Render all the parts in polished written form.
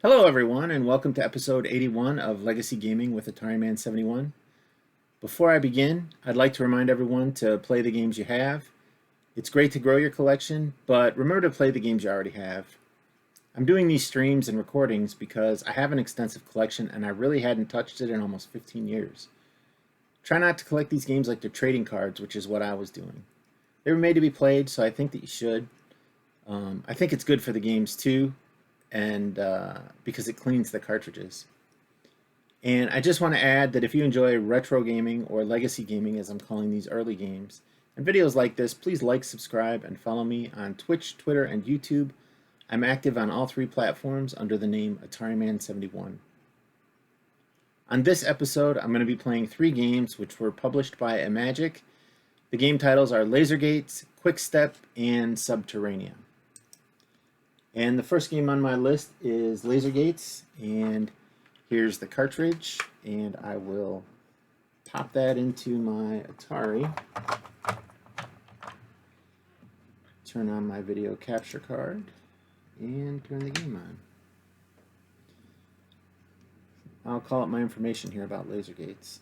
Hello everyone and welcome to episode 81 of Legacy Gaming with Atari Man 71. Before I begin, I'd like to remind everyone to play the games you have. It's great to grow your collection, but remember to play the games you already have. I'm doing these streams and recordings because I have an extensive collection and I really hadn't touched it in almost 15 years. Try not to collect these games like they're trading cards, which is what I was doing. They were made to be played, so I think that you should. I think it's good for the games too, and because it cleans the cartridges. And I just want to add that if you enjoy retro gaming or legacy gaming, as I'm calling these early games, and videos like this, please like, subscribe, and follow me on Twitch, Twitter, and YouTube. I'm active on all three platforms under the name Atari Man 71. On this episode, I'm going to be playing three games which were published by Imagic. The game titles are Laser Gates, Quick Step, and Subterranea. And the first game on my list is Laser Gates, and here's the cartridge, and I will pop that into my Atari, turn on my video capture card, and turn the game on. I'll call up my information here about Laser Gates.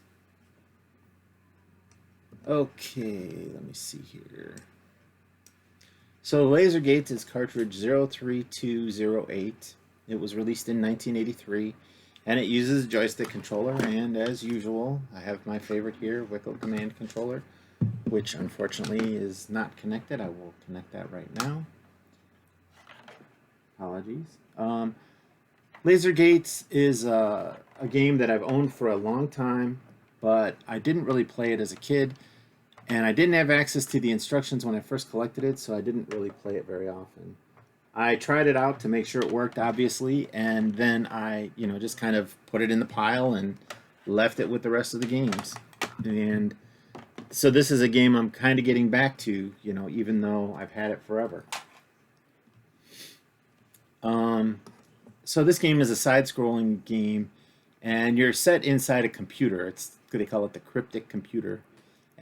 Okay, let me see here. So Laser Gates is cartridge 03208. It was released in 1983, and it uses a joystick controller, and as usual, I have my favorite here, Wickle Command Controller, which unfortunately is not connected. I will connect that right now. Apologies. Laser Gates is a game that I've owned for a long time, but I didn't really play it as a kid. And I didn't have access to the instructions when I first collected it, so I didn't really play it very often. I tried it out to make sure it worked, obviously, and then I, just kind of put it in the pile and left it with the rest of the games. And so this is a game I'm kind of getting back to, even though I've had it forever. So this game is a side-scrolling game, and you're set inside a computer. They call it the cryptic computer.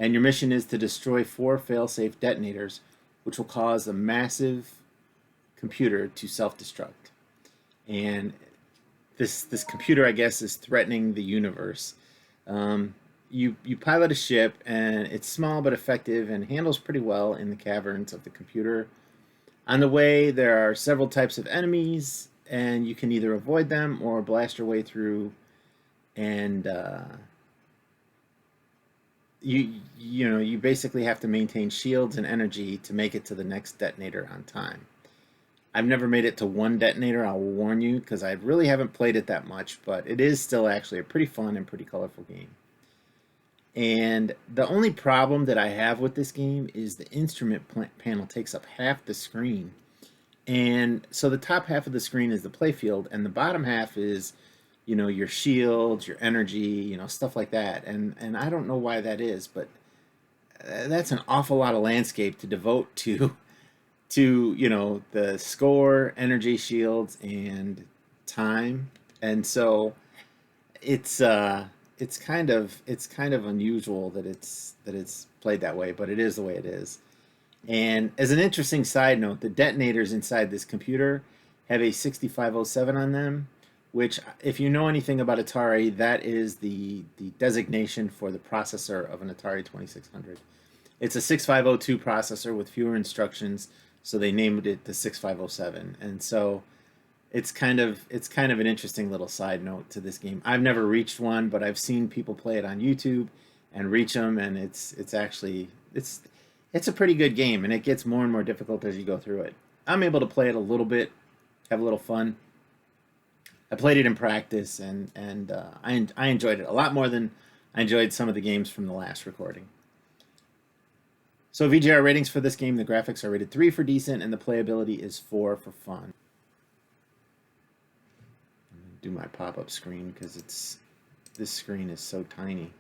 And your mission is to destroy 4 fail-safe detonators, which will cause a massive computer to self-destruct. And this computer, I guess, is threatening the universe. You pilot a ship, and it's small but effective and handles pretty well in the caverns of the computer. On the way, there are several types of enemies, and you can either avoid them or blast your way through and you basically have to maintain shields and energy to make it to the next detonator on time. I've never made it to one detonator, I'll warn you, because I really haven't played it that much, but it is still actually a pretty fun and pretty colorful game. And the only problem that I have with this game is the instrument panel takes up half the screen. And so the top half of the screen is the playfield, and the bottom half is your shields, your energy, stuff like that. And I don't know why that is, but that's an awful lot of landscape to devote to the score, energy, shields, and time. And so it's kind of unusual that it's played that way, but it is the way it is. And as an interesting side note, the detonators inside this computer have a 6507 on them, which, if you know anything about Atari, that is the designation for the processor of an Atari 2600. It's a 6502 processor with fewer instructions, so they named it the 6507. And so it's kind of an interesting little side note to this game. I've never reached one, but I've seen people play it on YouTube and reach them, and it's a pretty good game, and it gets more and more difficult as you go through it. I'm able to play it a little bit, have a little fun. I played it in practice, and I enjoyed it a lot more than I enjoyed some of the games from the last recording. So VGR ratings for this game, the graphics are rated 3 for decent, and the playability is 4 for fun. I'm going to do my pop-up screen because this screen is so tiny.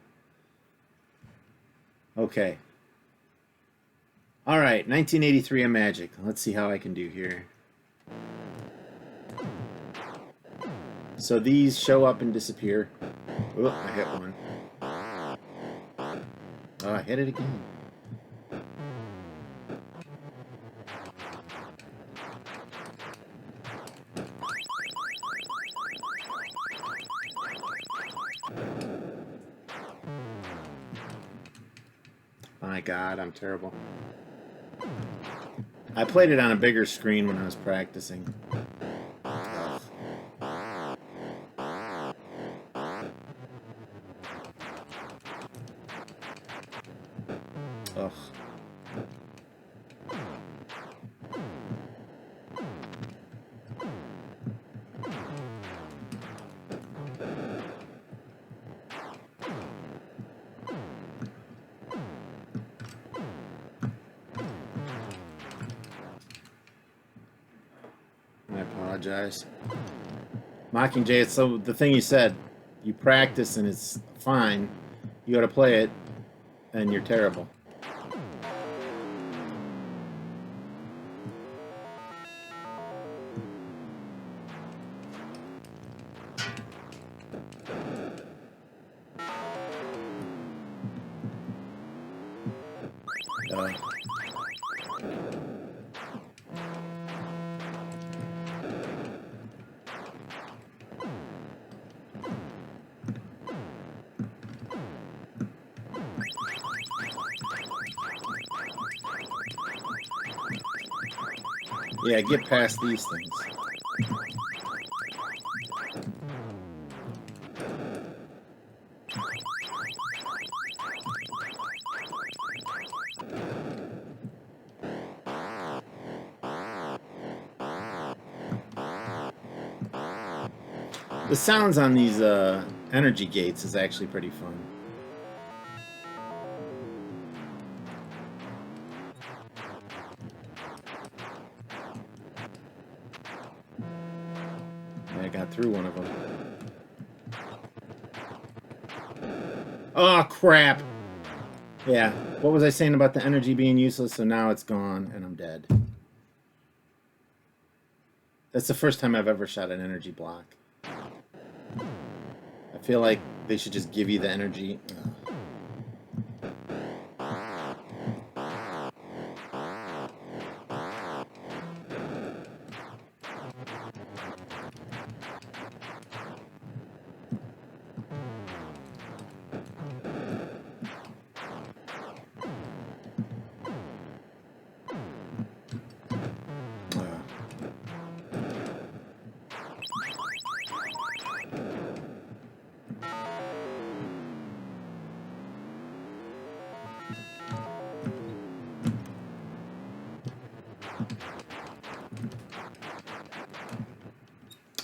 Okay. All right, 1983 Imagic. Let's see how I can do here. So these show up and disappear. Oh, I hit one. Oh, I hit it again. My God, I'm terrible. I played it on a bigger screen when I was practicing. Ugh. Ugh. I apologize. Mockingjay, it's so the thing you said. You practice and it's fine. You got to play it, and you're terrible. Uh, yeah, get past these things. The sounds on these energy gates is actually pretty fun. I got through one of them. Oh, crap! Yeah, what was I saying about the energy being useless? So now it's gone, and I'm dead. That's the first time I've ever shot an energy block. I feel like they should just give you the energy. Ugh.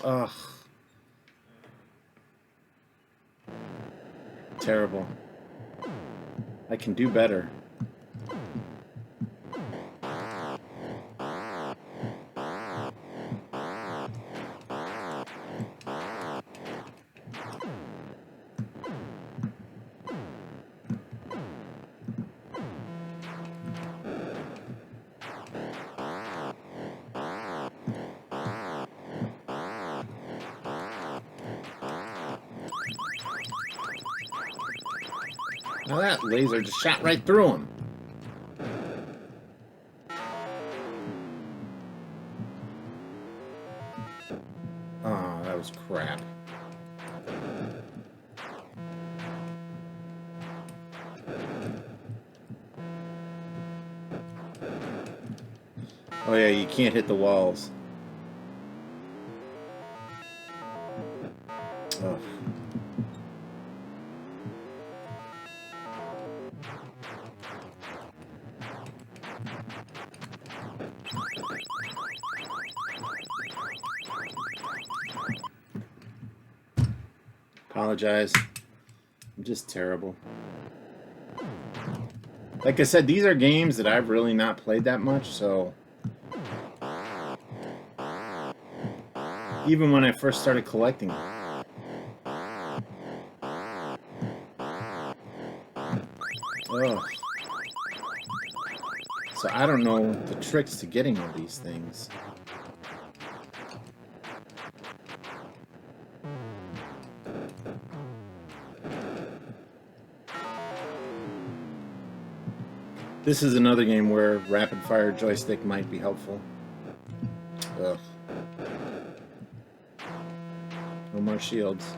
Ugh. Terrible. I can do better. Now that laser just shot right through him. Oh, that was crap. Oh yeah, you can't hit the walls. Oh. Apologize. I'm just terrible. Like I said, these are games that I've really not played that much, so even when I first started collecting them. Ugh. So I don't know the tricks to getting all these things. This is another game where rapid fire joystick might be helpful. Ugh. No more shields.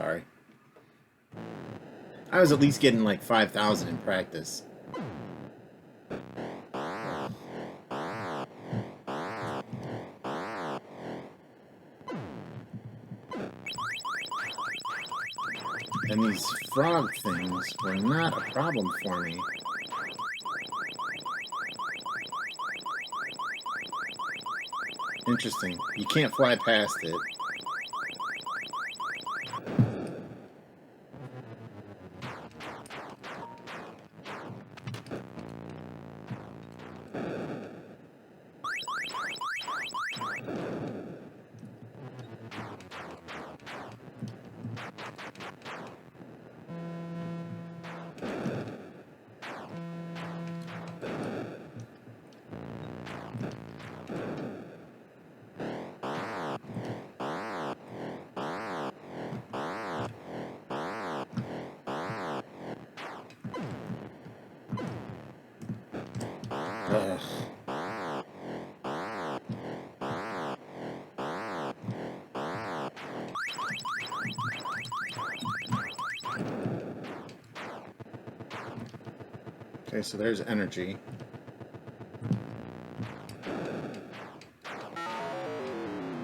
Atari. I was at least getting like 5,000 in practice. And these frog things were not a problem for me. Interesting. You can't fly past it. Ugh. Okay, so there's energy.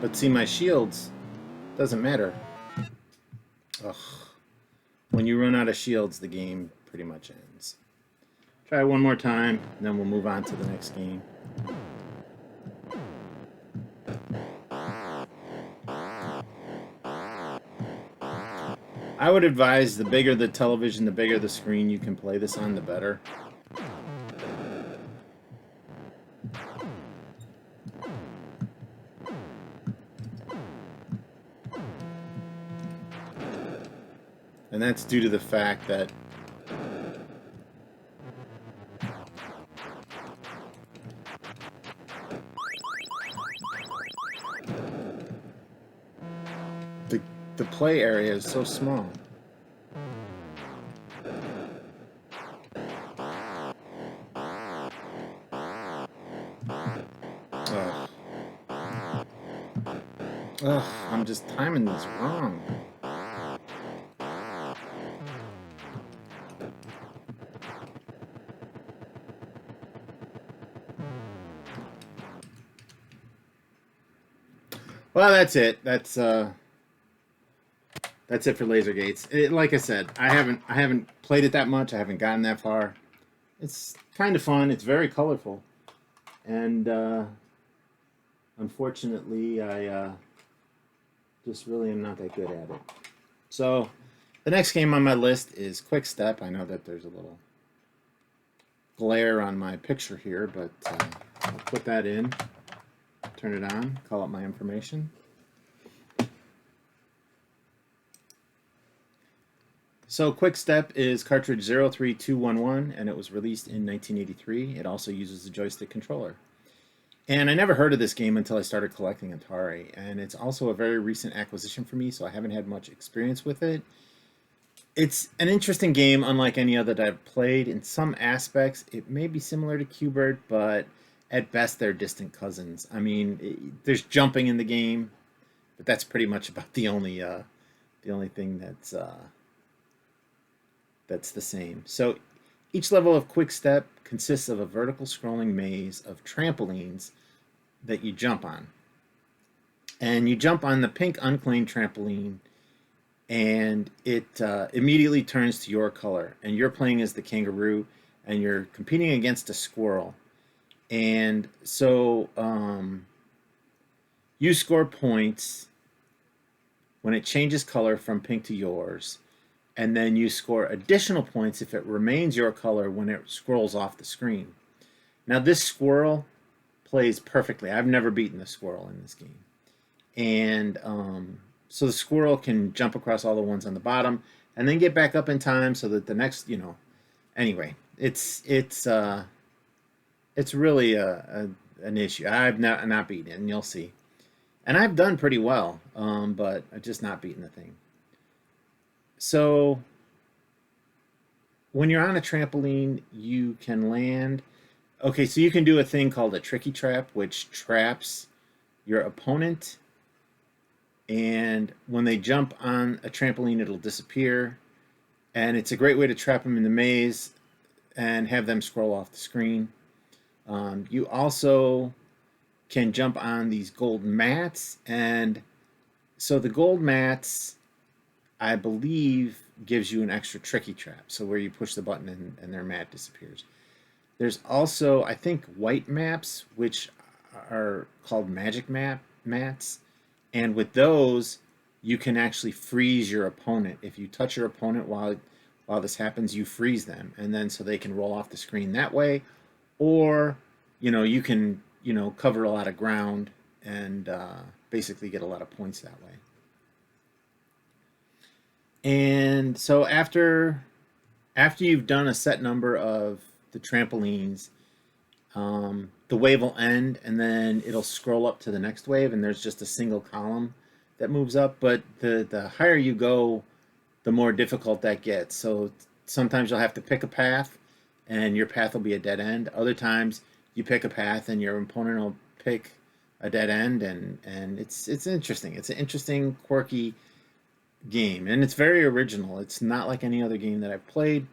But see, my shields doesn't matter. Ugh. When you run out of shields, the game pretty much ends. Try one more time, and then we'll move on to the next game. I would advise the bigger the television, the bigger the screen you can play this on, the better. And that's due to the fact that the play area is so small. Ugh. Ugh, I'm just timing this wrong. Well, that's it. That's it for Laser Gates. Like I said, I haven't played it that much. I haven't gotten that far. It's kind of fun. It's very colorful, and unfortunately, I just really am not that good at it. So, the next game on my list is Quick Step. I know that there's a little glare on my picture here, but I'll put that in. Turn it on, call up my information. So Quick Step is cartridge 03211, and it was released in 1983. It also uses a joystick controller. And I never heard of this game until I started collecting Atari, and it's also a very recent acquisition for me, so I haven't had much experience with it. It's an interesting game, unlike any other that I've played. In some aspects, it may be similar to Q*bert, but at best, they're distant cousins. I mean, there's jumping in the game, but that's pretty much about the only thing that's the same. So each level of Quick Step consists of a vertical scrolling maze of trampolines that you jump on. And you jump on the pink unclaimed trampoline, and it immediately turns to your color. And you're playing as the kangaroo, and you're competing against a squirrel. And so you score points when it changes color from pink to yours, and then you score additional points if it remains your color when it scrolls off the screen. Now this squirrel plays perfectly. I've never beaten the squirrel in this game. And so the squirrel can jump across all the ones on the bottom and then get back up in time so that the next, anyway, it's really an issue. I've not beaten it, and you'll see. And I've done pretty well, but I've just not beaten the thing. So when you're on a trampoline, you can land. Okay, so you can do a thing called a tricky trap, which traps your opponent And when they jump on a trampoline, it'll disappear. And it's a great way to trap them in the maze and have them scroll off the screen. You also can jump on these gold mats, and so the gold mats, I believe, gives you an extra tricky trap. So where you push the button and their mat disappears. There's also, I think, white maps, which are called magic mats, and with those, you can actually freeze your opponent. If you touch your opponent while this happens, you freeze them, and then so they can roll off the screen that way, or you can cover a lot of ground and basically get a lot of points that way. And so after you've done a set number of the trampolines, the wave will end, and then it'll scroll up to the next wave, and there's just a single column that moves up. But the higher you go, the more difficult that gets. So sometimes you'll have to pick a path, and your path will be a dead end. Other times you pick a path, and your opponent will pick a dead end, and it's interesting. It's an interesting, quirky game, and it's very original. It's not like any other game that I've played.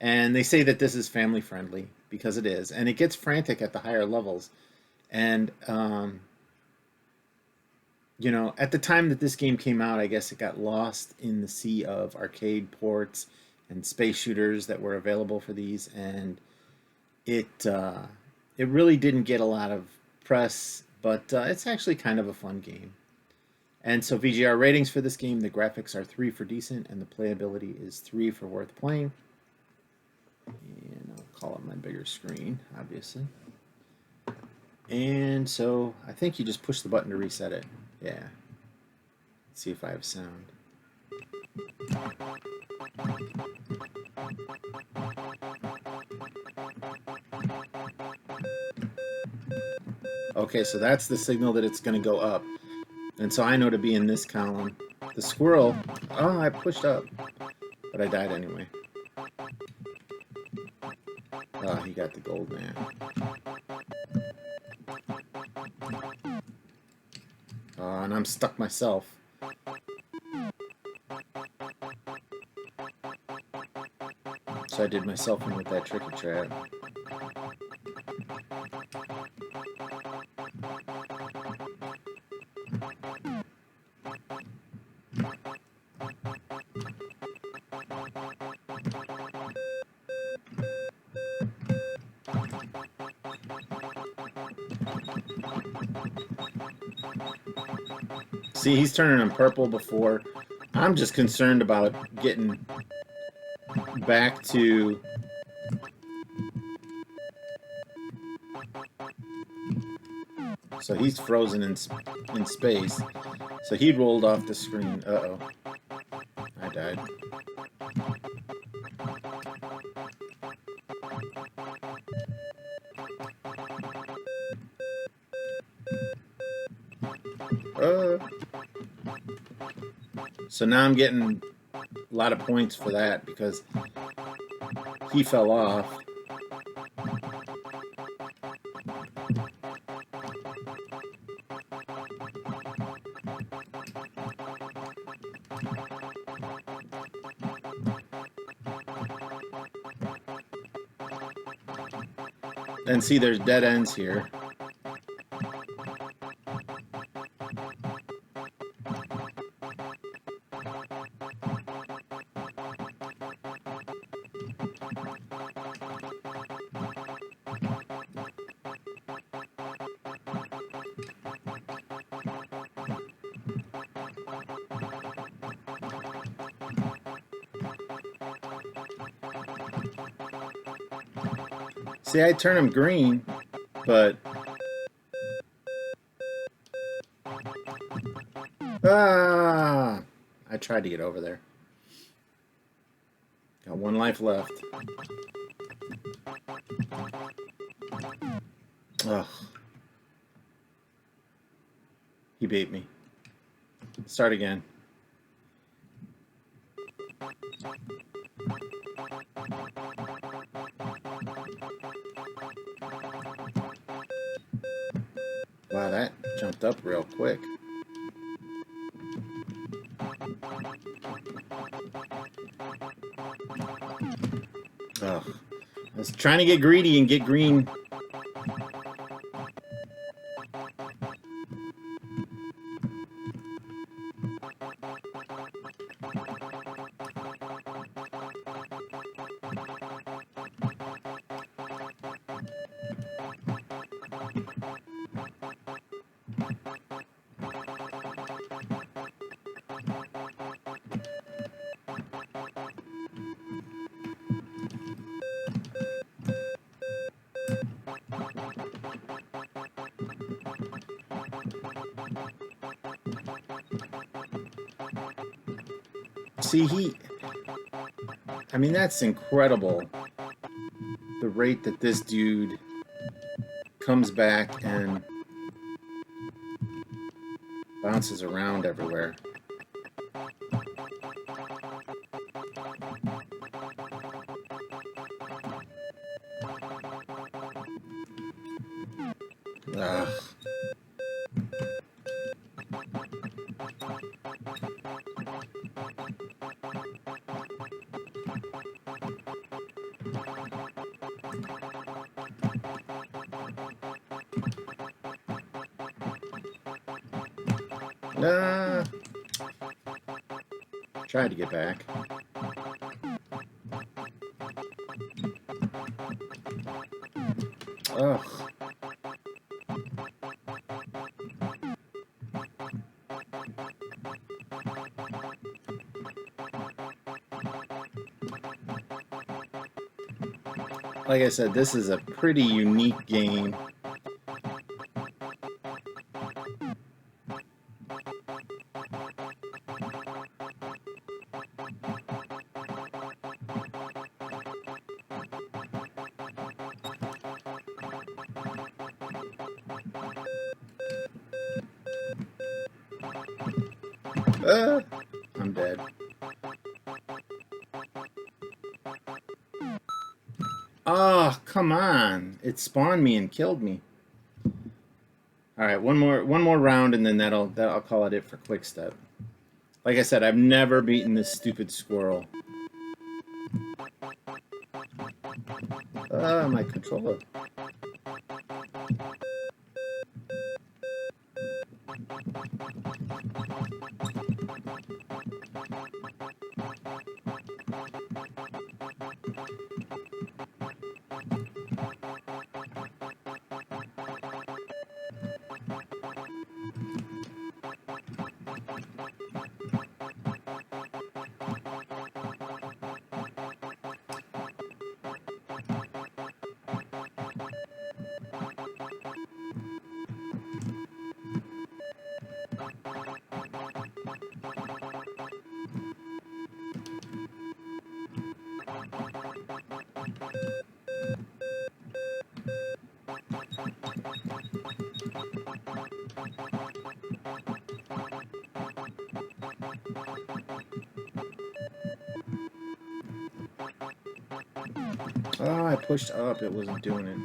And they say that this is family friendly because it is, and it gets frantic at the higher levels. And at the time that this game came out, I guess it got lost in the sea of arcade ports and space shooters that were available for these, and it really didn't get a lot of press, but it's actually kind of a fun game. And so VGR ratings for this game: the graphics are 3 for decent, and the playability is 3 for worth playing. And I'll call up my bigger screen, obviously. And so I think you just push the button to reset it. Yeah. Let's see if I have sound. Okay, so that's the signal that it's going to go up. And so I know to be in this column. The squirrel, oh, I pushed up, but I died anyway. Oh, he got the gold man. And I'm stuck myself. So I did myself in with that tricky trap. See, he's turning him purple before. I'm just concerned about getting back to... So he's frozen in space. So he rolled off the screen. Uh-oh. I died. So now I'm getting a lot of points for that because he fell off. And see, there's dead ends here. See, I turn them green, but... Ah! I tried to get over there. Got 1 life left. Ugh. He beat me. Start again. Wow, that jumped up real quick. I was trying to get greedy and get green. See, I mean, that's incredible. The rate that this dude comes back and bounces around everywhere. Ugh. Tried to get back. Ugh. Like I said, this is a pretty unique game. I'm dead. Oh, come on. It spawned me and killed me. All right, one more round and then that'll call it for quick step. Like I said, I've never beaten this stupid squirrel. My controller. Oh, I pushed up. It wasn't doing it.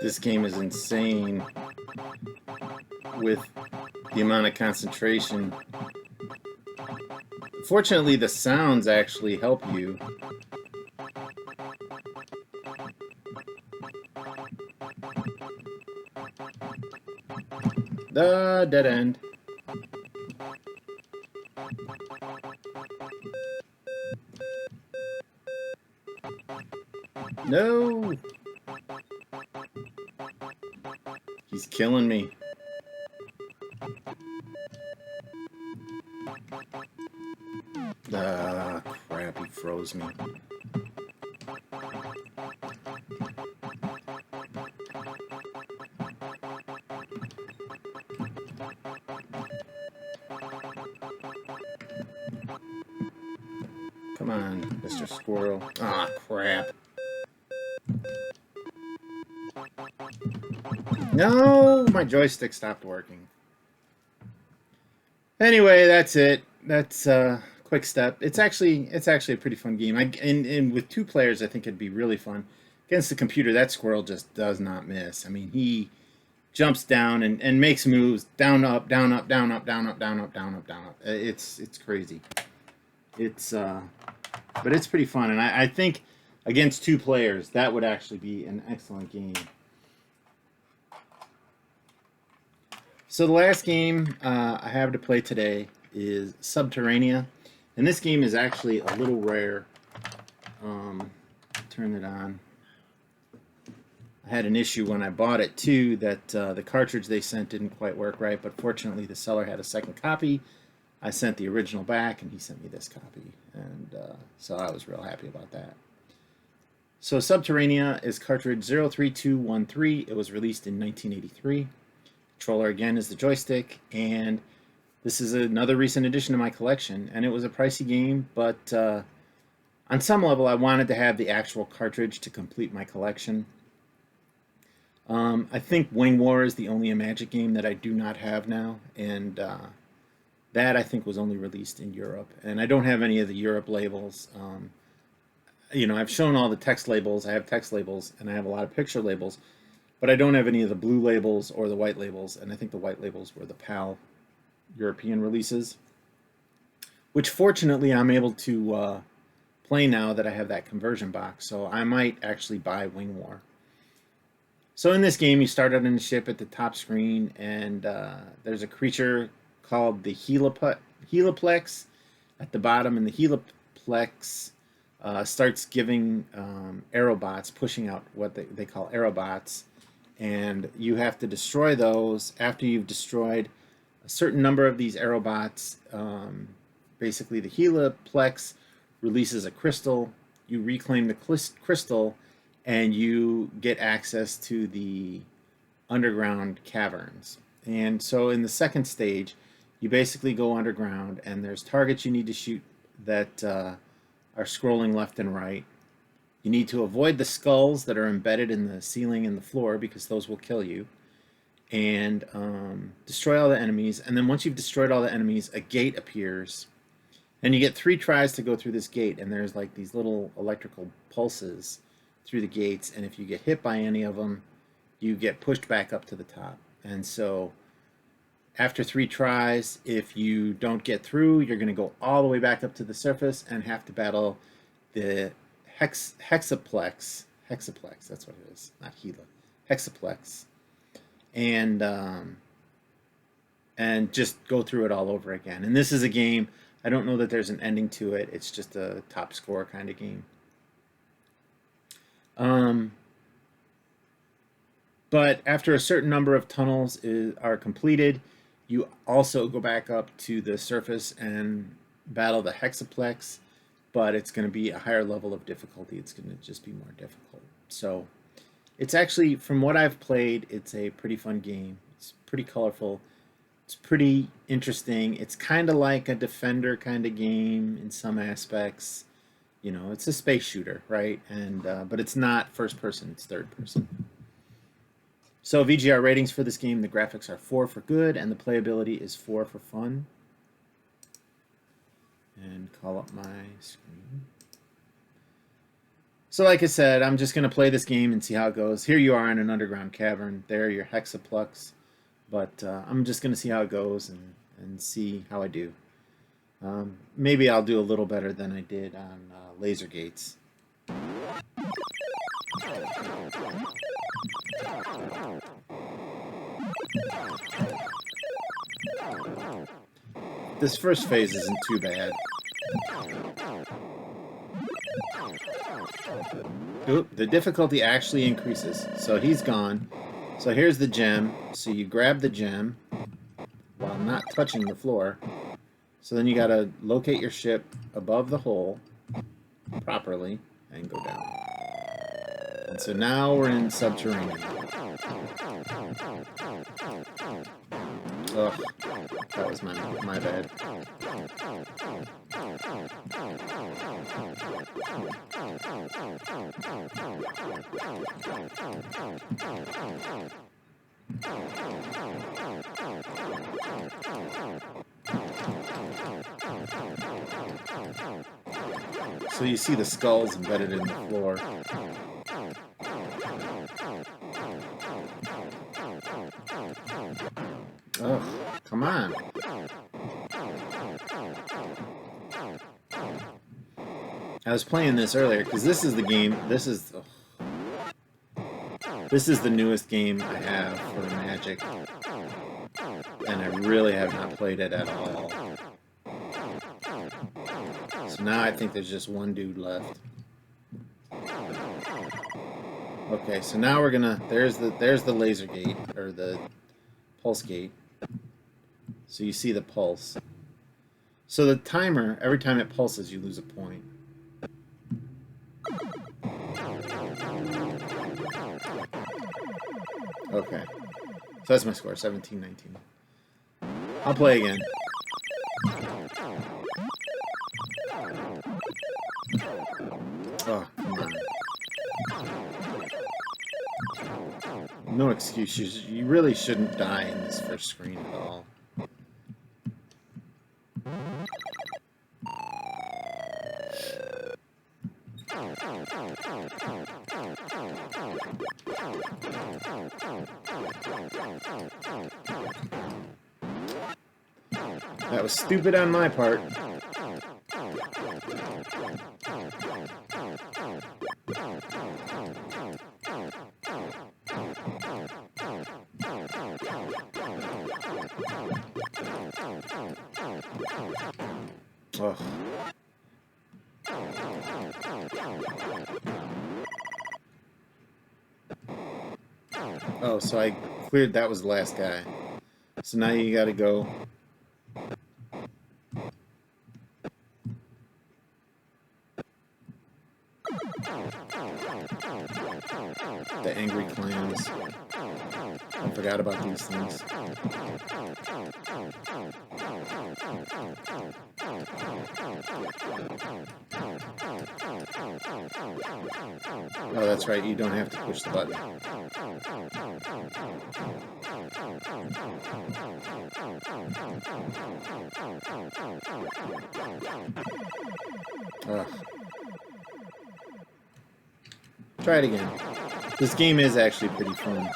This game is insane with the amount of concentration. Fortunately, the sounds actually help you. The dead end. No! He's killing me. Ah, crap, he froze me. Come on, Mr. Squirrel. Ah, crap. No, my joystick stopped working. Anyway, that's it. That's quick step. It's actually a pretty fun game. And with two players, I think it'd be really fun. Against the computer, that squirrel just does not miss. I mean, he jumps down and makes moves down up down up down up down up down up down up down up. It's crazy. It's but it's pretty fun, and I think against two players that would actually be an excellent game. So the last game I have to play today is Subterranea, and this game is actually a little rare. Turn it on. I had an issue when I bought it too that the cartridge they sent didn't quite work right, but fortunately the seller had a second copy. I sent the original back, and he sent me this copy, and so I was real happy about that. So Subterranea is cartridge 03213. It was released in 1983. Controller again is the joystick, and this is another recent addition to my collection, and it was a pricey game, but on some level I wanted to have the actual cartridge to complete my collection. I think Wing War is the only Imagic game that I do not have now, and that I think was only released in Europe, and I don't have any of the Europe labels. You know, I've shown all the text labels. I have text labels, and I have a lot of picture labels, but I don't have any of the blue labels or the white labels, and I think the white labels were the PAL European releases, which fortunately I'm able to play now that I have that conversion box, so I might actually buy Wing War. So in this game, you start out in a ship at the top screen, and there's a creature called the Heliplex at the bottom, and the Heliplex starts giving aerobots, pushing out what they call aerobots, and you have to destroy those. After you've destroyed a certain number of these aerobots, basically the Heliplex releases a crystal. You reclaim the crystal, and you get access to the underground caverns. And so in the second stage, you basically go underground, and there's targets you need to shoot that are scrolling left and right. You need to avoid the skulls that are embedded in the ceiling and the floor, because those will kill you. And destroy all the enemies. And then once you've destroyed all the enemies, a gate appears. And you get 3 tries to go through this gate, and there's like these little electrical pulses through the gates, and if you get hit by any of them, you get pushed back up to the top. And so after 3 tries, if you don't get through, you're going to go all the way back up to the surface and have to battle the Hexaplex, that's what it is, not Gila, Hexaplex, and just go through it all over again. And this is a game, I don't know that there's an ending to it, it's just a top score kind of game. But after a certain number of tunnels are completed, you also go back up to the surface and battle the Hexaplex, but it's going to be a higher level of difficulty. It's going to just be more difficult. So it's actually, from what I've played, it's a pretty fun game. It's pretty colorful. It's pretty interesting. It's kind of like a Defender kind of game in some aspects. You know, it's a space shooter, right? And but it's not first person, it's third person. So VGR ratings for this game, the graphics are 4 for good, and the playability is 4 for fun. And call up my screen. So like I said, I'm just going to play this game and see how it goes. Here you are in an underground cavern. There, your Hexaplex. But I'm just going to see how it goes and see how I do. Maybe I'll do a little better than I did on laser gates. This first phase isn't too bad. Oop, the difficulty actually increases. So he's gone. So here's the gem. So you grab the gem while not touching the floor. So then you gotta locate your ship above the hole properly and go down. And so now we're in Subterranea. Ugh, that was my bad. So you see the skulls embedded in the floor. Ugh, come on. I was playing this earlier because this is the game. This is the newest game I have for Magic, and I really have not played it at all. So now I think there's just one dude left. Okay, so now we're gonna. There's the laser gate or the pulse gate. So you see the pulse. So the timer, every time it pulses, you lose a point. Okay. So that's my score, 17-19. I'll play again. Oh, come on. No excuses. You really shouldn't die in this first screen at all. That was stupid on my part. Ugh. Oh, so I cleared, that was the last guy. So now you gotta go. The angry clans. I forgot about these things. Oh, that's right, you don't have to push the button. Ugh. Try it again. This game is actually pretty fun.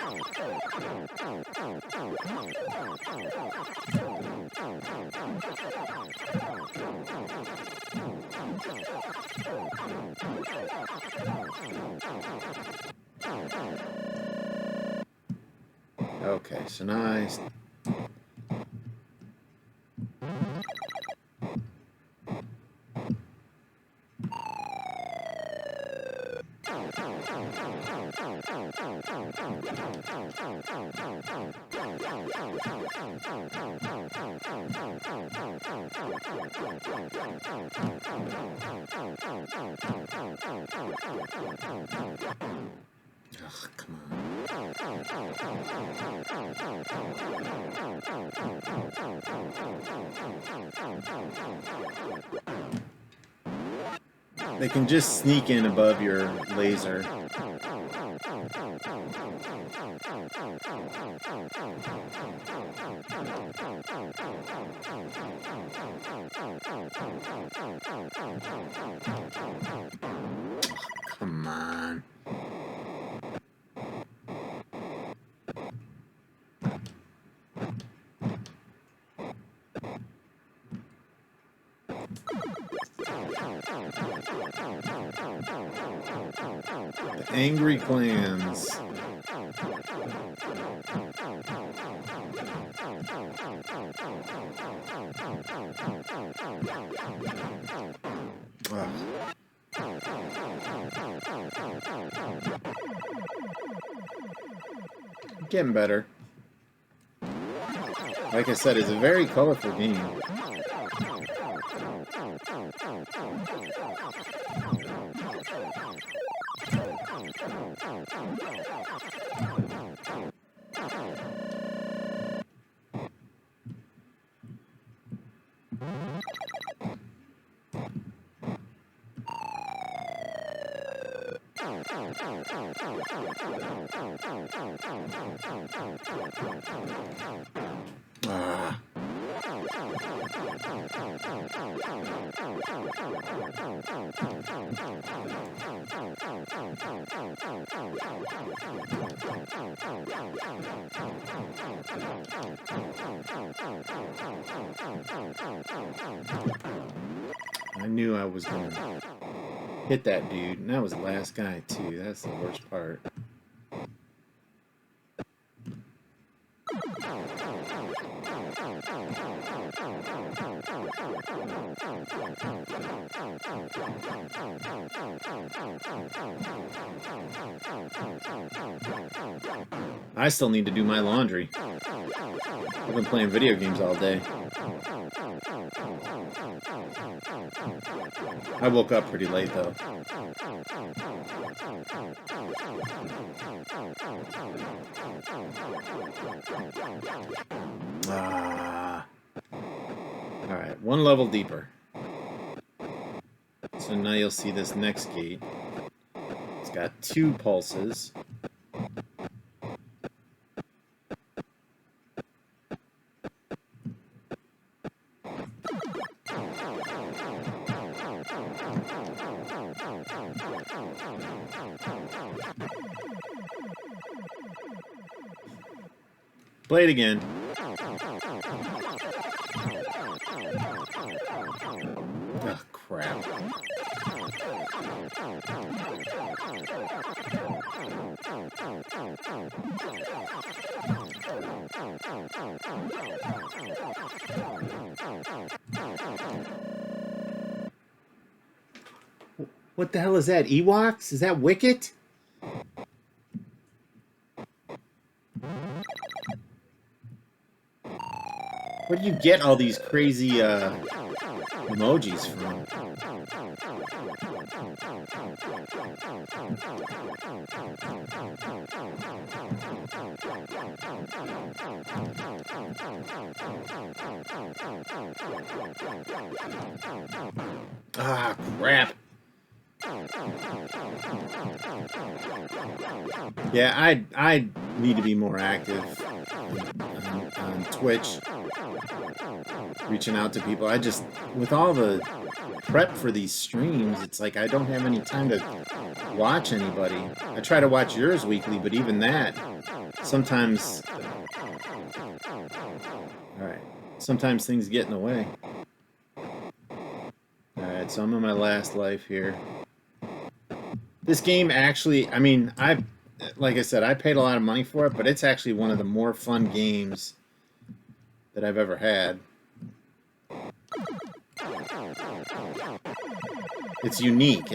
Okay, so now I... Ugh, come on. They can just sneak in above your laser. Come on. The angry clans. Ugh. Getting better. Like I said, it's a very colorful game. Ah. I knew I was going to hit that dude, and that was the last guy, too. That's the worst part. I still need to do my laundry. I've been playing video games all day. I woke up pretty late, though. Alright, one level deeper. So now you'll see this next gate. It's got 2 pulses. Play it again. Oh, crap. What the hell is that? Ewoks? Is that Wicket? Where do you get all these crazy emojis from? Ah, crap. Yeah, I need to be more active on Twitch, reaching out to people. I just, with all the prep for these streams, it's like I don't have any time to watch anybody. I try to watch yours weekly, but even that, sometimes, alright, sometimes things get in the way. Alright, so I'm on my last life here. This game actually, I mean, like I said, I paid a lot of money for it, but it's actually one of the more fun games that I've ever had. It's unique.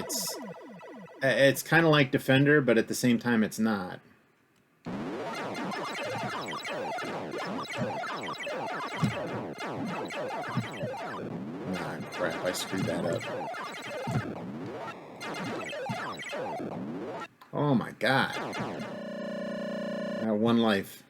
It's kind of like Defender, but at the same time, it's not. Ah, crap! I screwed that up. Oh my god. I got 1 life.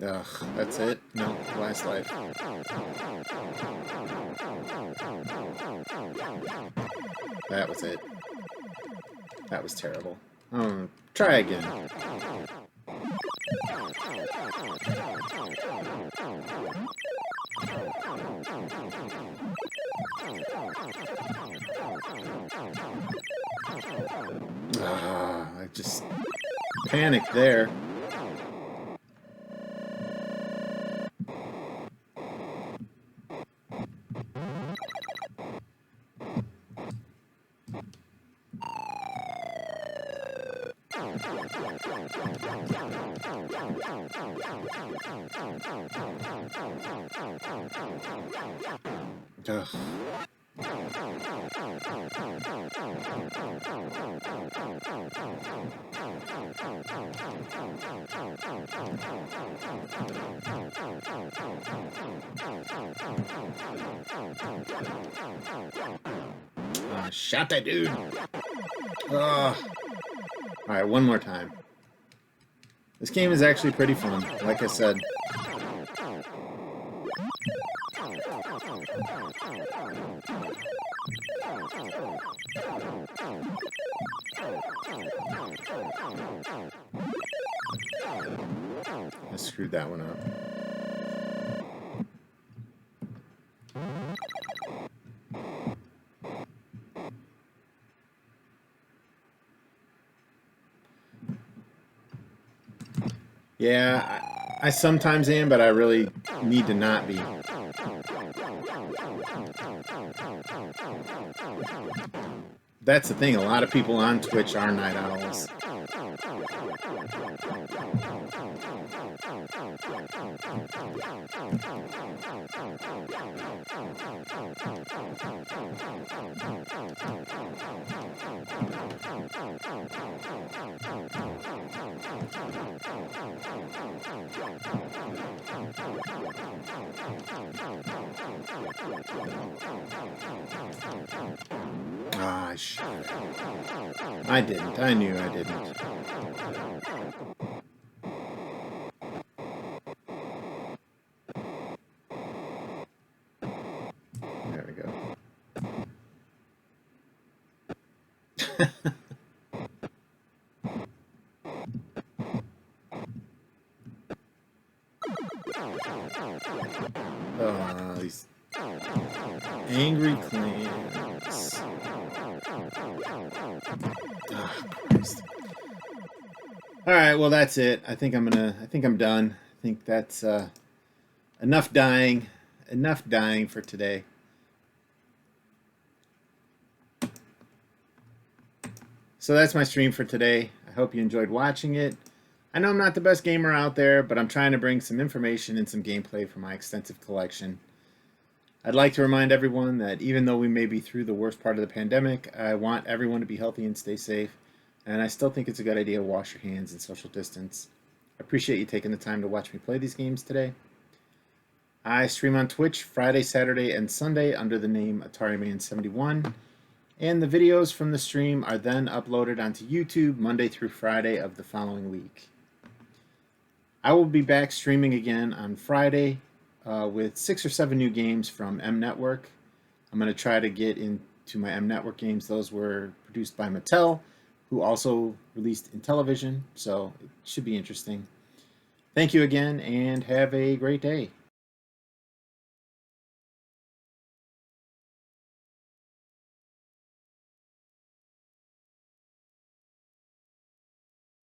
Ugh, that's it? No, last life. That was it. That was terrible. Try again. I just panicked there. Ugh. Shot that dude. Ugh. Alright, one more time. This game is actually pretty fun, like I said. I screwed that one up. Yeah, I sometimes am, but I really need to not be. That's the thing, a lot of people on Twitch are night owls. Gosh. I didn't. I knew I didn't. There we go. Oh, these angry clans. Oh, Christ. All right, well that's it. I think I'm done. I think that's enough dying. Enough dying for today. So that's my stream for today. I hope you enjoyed watching it. I know I'm not the best gamer out there, but I'm trying to bring some information and some gameplay from my extensive collection. I'd like to remind everyone that even though we may be through the worst part of the pandemic, I want everyone to be healthy and stay safe, and I still think it's a good idea to wash your hands and social distance. I appreciate you taking the time to watch me play these games today. I stream on Twitch Friday, Saturday, and Sunday under the name AtariMan71, and the videos from the stream are then uploaded onto YouTube Monday through Friday of the following week. I will be back streaming again on Friday with 6 or 7 new games from M Network. I'm going to try to get into my M Network games. Those were produced by Mattel, who also released Intellivision, so it should be interesting. Thank you again, and have a great day.